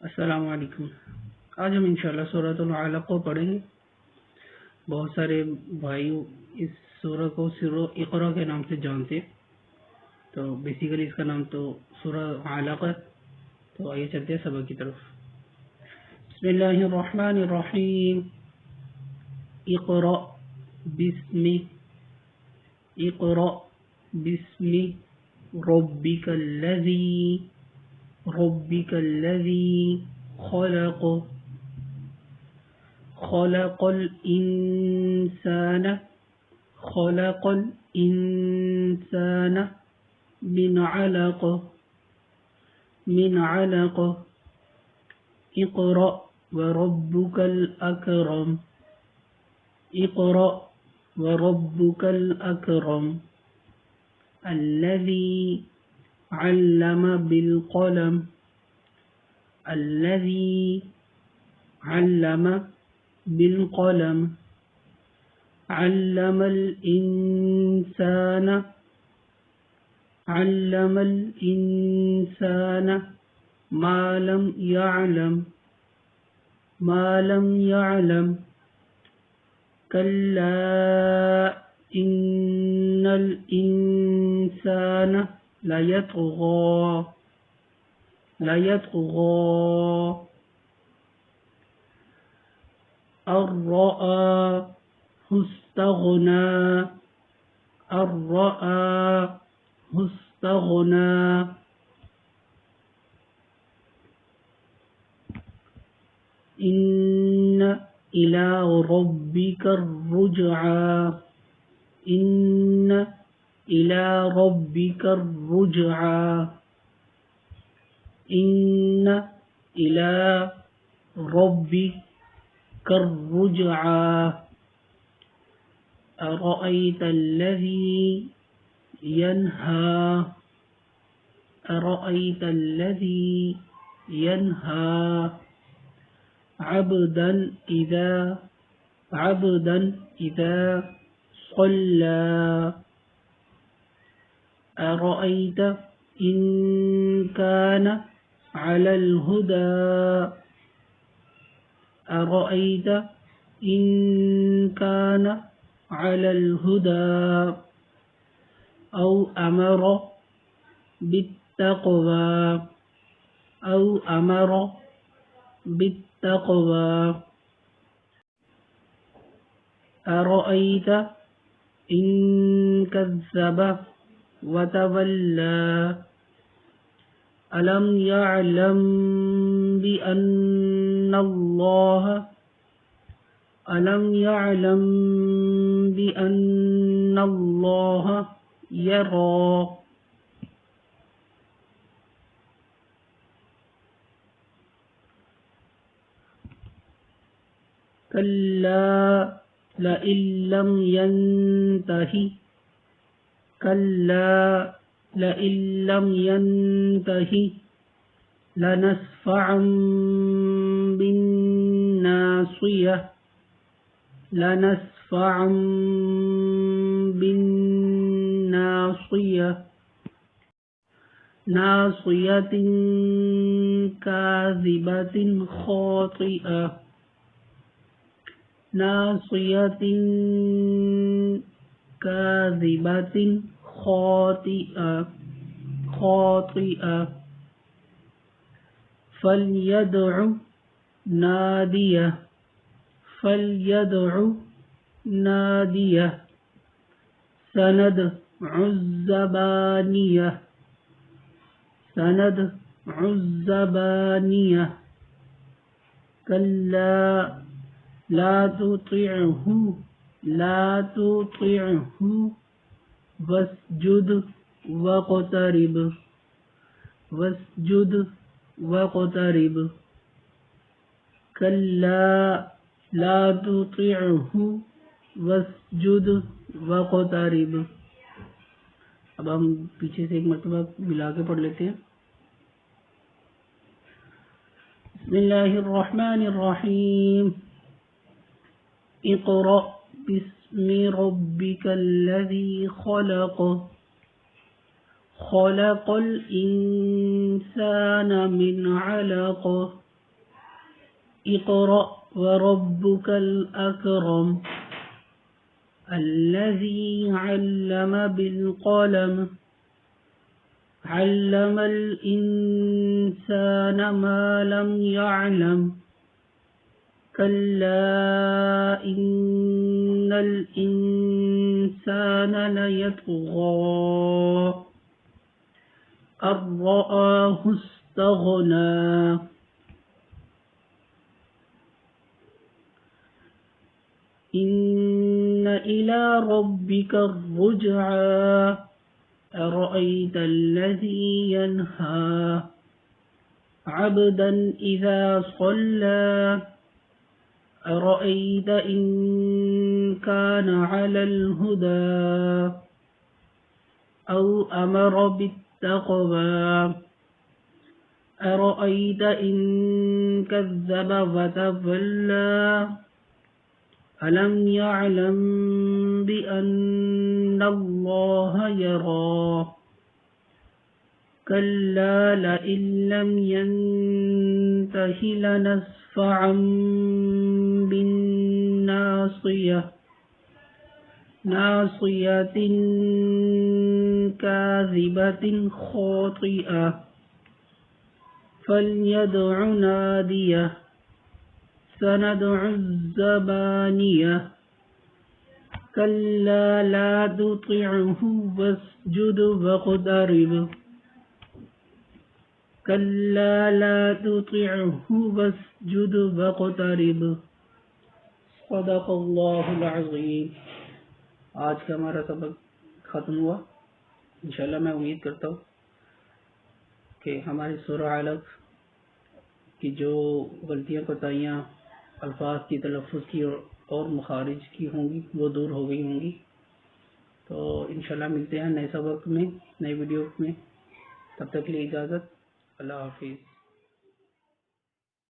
السلام علیکم۔ آج ہم انشاءاللہ سورۃ العلق کو پڑھیں گے۔ بہت سارے بھائی اس سورہ کو سورہ اقرا کے نام سے جانتے ہیں، تو بیسیکلی اس کا نام تو سورہ علق ہے۔ تو آئیے چلتے ہیں سبق کی طرف۔ بسم اللہ الرحمن الرحیم۔ اقرا بسم ربک الذی خلق الانسان من علق اقرأ وربك الأكرم الذي علم بالقلم علم الإنسان ما لم يعلم كلا إن الإنسان ليطغى أن رآه استغنى إن إلى ربك الرجعى أرأيت الذي ينهى عبدا إذا صلى أرأيت إن كان على الهدى أو أمر بالتقوى أرأيت إن كذب وتولى ألم يعلم بأن الله يرى كلا لئن لم ينته لنسفعا بالناصية ناصية كاذبة خاطئة فليدع ناديه سندع الزبانية كلا لا تطعه واسجد واقترب كلا لا تطعه واسجد واقترب۔ اب ہم پیچھے سے ایک مرتبہ ملا کے پڑھ لیتے ہیں۔ بسم اللہ الرحمن الرحیم۔ اقرأ بسم ربك الذي خلق الإنسان من علق اقرأ وربك الأكرم الذي علم بالقلم علم الإنسان ما لم يعلم كلا إن الإنسان ليطغى أن رآه استغنى إن إلى ربك الرجعى أرأيت الذي ينهى عبدا إذا صلى أرأيت إن كان على الهدى أو أمر بالتقوى أرأيت إن كذب وتولى ألم يعلم بأن الله يرى كلا لئن لم ينته لنسفعا بالناصية ناصية كاذبة خاطئة فليدع ناديه سندع الزبانية كلا لا تطعه واسجد واقترب كلا لا تطعه واسجد واقترب صدق اللہ العظیم. آج کا ہمارا سبق ختم ہوا. انشاءاللہ میں امید کرتا ہوں کہ ہماری سورہ علق کی جو غلطیاں کوتاہیاں الفاظ کی تلفظ کی اور مخارج کی ہوں گی وہ دور ہو گئی ہوں گی. تو انشاءاللہ ملتے ہیں نئے سبق میں، نئے ویڈیو میں. تب تک کے لیے اجازت. اللہ حافظ.